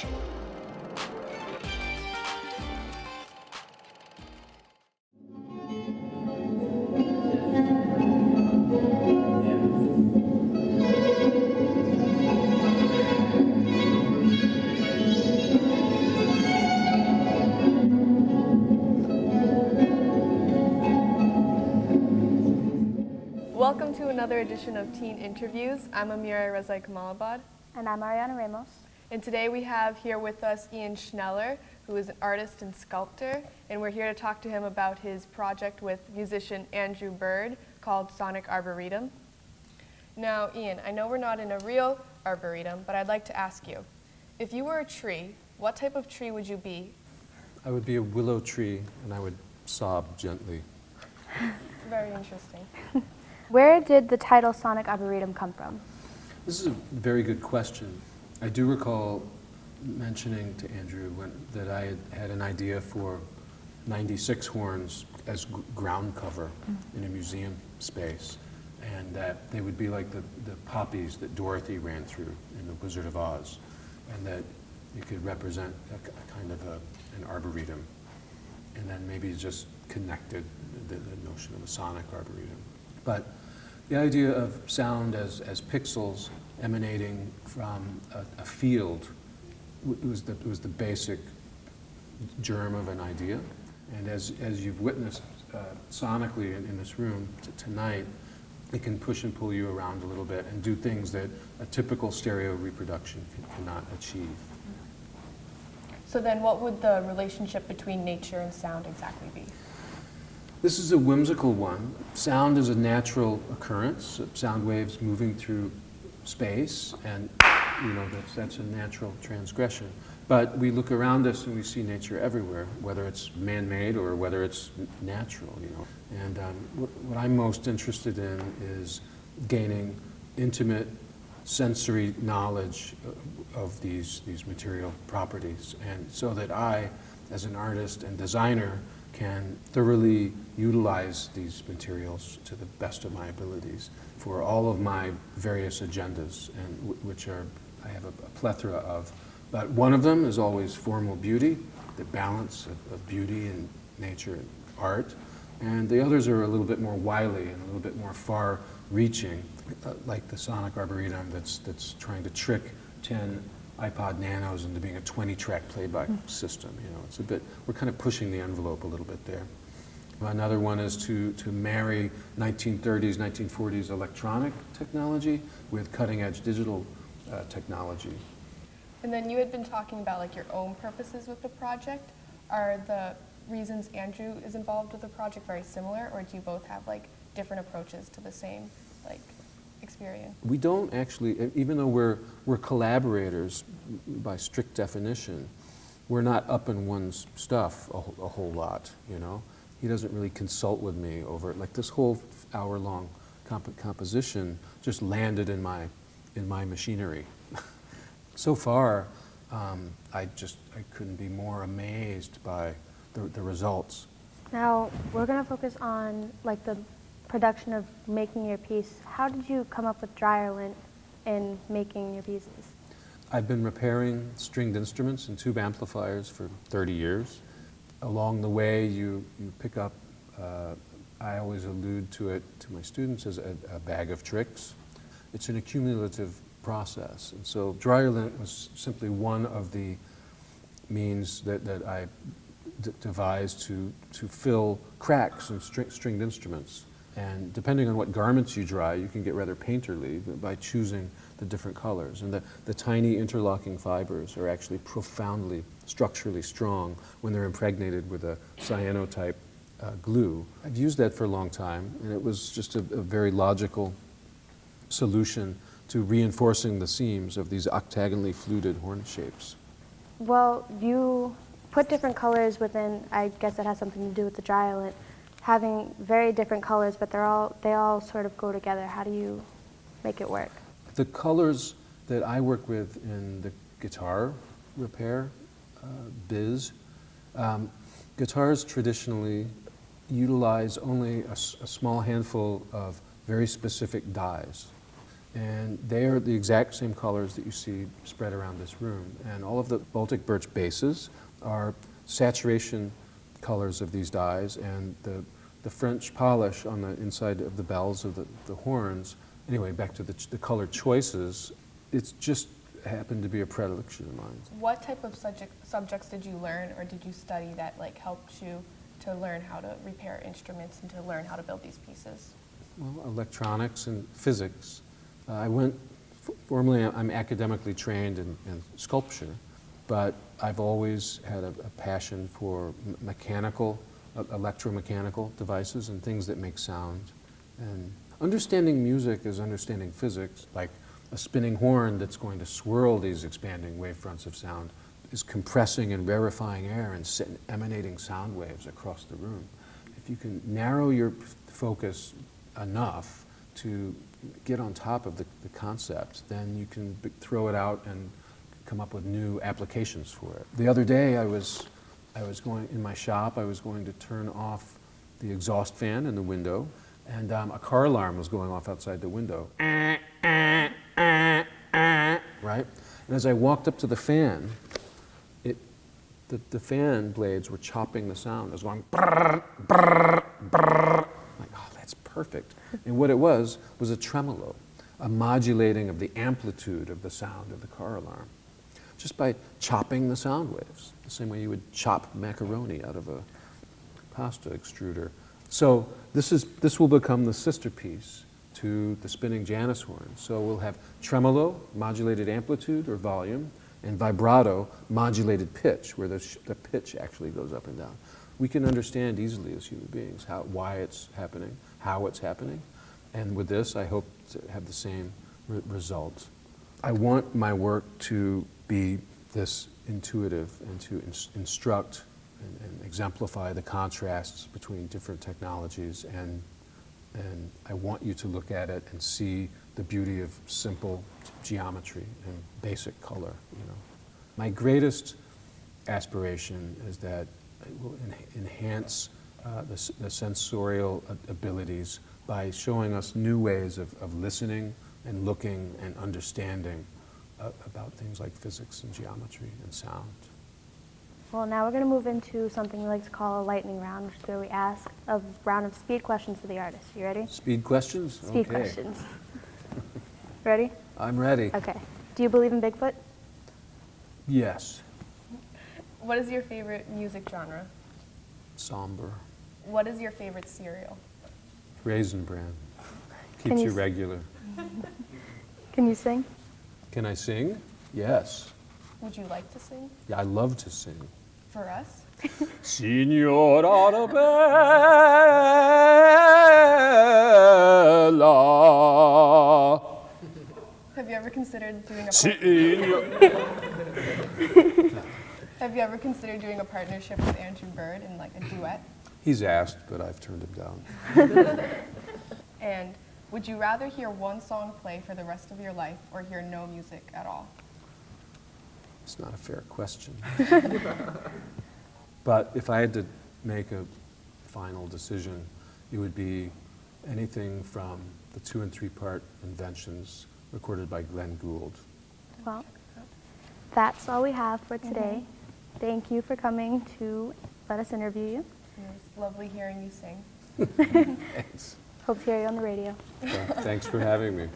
Captions. Welcome to another edition of Teen Interviews. I'm Amireh and And I'm Arianna Ramos. And today we have here with us Ian Schneller, who is an artist and sculptor, and we're here to talk to him about his project with musician Andrew Bird called Sonic Arboretum. Now, Ian, I know we're not in a real arboretum, but I'd like to ask you, if you were a tree, what type of tree would you be? I would be a willow tree, and I would sob gently. Very interesting. Where did the title Sonic Arboretum come from? This is a very good question. I do recall mentioning to Andrew that I had an idea for 96 horns as ground cover in a museum space, and that they would be like the poppies that Dorothy ran through in The Wizard of Oz, and that you could represent a kind of an arboretum, and then maybe just connected the notion of a sonic arboretum. But the idea of sound as pixels emanating from a field was the basic germ of an idea. And as you've witnessed sonically in this room tonight, it can push and pull you around a little bit and do things that a typical stereo reproduction cannot achieve. So then what would the relationship between nature and sound exactly be? This is a whimsical one. Sound is a natural occurrence, sound waves moving through space, and that's a natural transgression. But we look around us and we see nature everywhere, whether it's man-made or whether it's natural. And what I'm most interested in is gaining intimate sensory knowledge of these material properties, and so that I, as an artist and designer, can thoroughly utilize these materials to the best of my abilities for all of my various agendas, and I have a plethora of. But one of them is always formal beauty, the balance of beauty and nature and art, and the others are a little bit more wily and a little bit more far-reaching, like the Sonic Arboretum that's trying to trick 10 iPod Nanos into being a 20-track playback system. It's a bit, we're kind of pushing the envelope a little bit there. Another one is to marry 1930s, 1940s electronic technology with cutting-edge digital technology. And then you had been talking about like your own purposes with the project. Are the reasons Andrew is involved with the project very similar, or do you both have like different approaches to the same experience? We don't actually, even though we're collaborators by strict definition, we're not up in one's stuff a whole lot, He doesn't really consult with me over it. Like this whole hour-long composition just landed in my machinery. So far, I couldn't be more amazed by the results. Now, we're going to focus on the production of making your piece. How did you come up with dryer lint in making your pieces? I've been repairing stringed instruments and tube amplifiers for 30 years. Along the way, you pick up, I always allude to it to my students as a bag of tricks. It's an accumulative process. And so dryer lint was simply one of the means that I devised to fill cracks in stringed instruments. And depending on what garments you dry, you can get rather painterly by choosing the different colors. And the tiny interlocking fibers are actually profoundly structurally strong when they're impregnated with a cyanotype glue. I've used that for a long time, and it was just a very logical solution to reinforcing the seams of these octagonally fluted horn shapes. Well, you put different colors within, I guess that has something to do with the dryer lint, having very different colors, but they all sort of go together. How do you make it work? The colors that I work with in the guitar repair biz, guitars traditionally utilize only a small handful of very specific dyes. And they are the exact same colors that you see spread around this room. And all of the Baltic birch bases are saturation colors of these dyes, and the French polish on the inside of the bells of the horns, anyway, back to the color choices, it's just happened to be a predilection of mine. What type of subjects did you learn or did you study that like helped you to learn how to repair instruments and to learn how to build these pieces? Well, electronics and physics. Formally, I'm academically trained in sculpture, but I've always had a passion for mechanical, electromechanical devices and things that make sound. And understanding music is understanding physics, like a spinning horn that's going to swirl these expanding wavefronts of sound is compressing and rarefying air and emanating sound waves across the room. If you can narrow your focus enough to get on top of the concept, then you can throw it out and come up with new applications for it. The other day I was going, in my shop, I was going to turn off the exhaust fan in the window, and a car alarm was going off outside the window. Right? And as I walked up to the fan, the fan blades were chopping the sound. It was going brrr, brrr, brrr. Like, oh, that's perfect. And what it was a tremolo, a modulating of the amplitude of the sound of the car alarm, just by chopping the sound waves, the same way you would chop macaroni out of a pasta extruder. So this will become the sister piece to the spinning Janus horn. So we'll have tremolo, modulated amplitude or volume, and vibrato, modulated pitch, where the pitch actually goes up and down. We can understand easily as human beings why it's happening, how it's happening, and with this I hope to have the same result. I want my work to be this intuitive and to instruct and exemplify the contrasts between different technologies, and I want you to look at it and see the beauty of simple geometry and basic color. You know, my greatest aspiration is that it will enhance the sensorial abilities by showing us new ways of listening and looking and understanding about things like physics and geometry and sound. Well, now we're going to move into something we like to call a lightning round, which is where we ask a round of speed questions to the artist. You ready? Speed questions? Speed Okay. questions. Ready? I'm ready. Okay. Do you believe in Bigfoot? Yes. What is your favorite music genre? Somber. What is your favorite cereal? Raisin Bran. Can Keeps you you regular. Can you sing? Can I sing? Yes. Would you like to sing Yeah, I love to sing. for us? Signora Bella. Have you ever considered doing a Have you ever considered doing a partnership with Andrew Bird in like a duet? He's asked, but I've turned him down. And would you rather hear one song play for the rest of your life or hear no music at all? It's not a fair question. But if I had to make a final decision, it would be anything from the 2- and 3-part inventions recorded by Glenn Gould. Well, that's all we have for today. Thank you for coming to let us interview you. It was lovely hearing you sing. Thanks. Hope to hear you on the radio. Thanks for having me.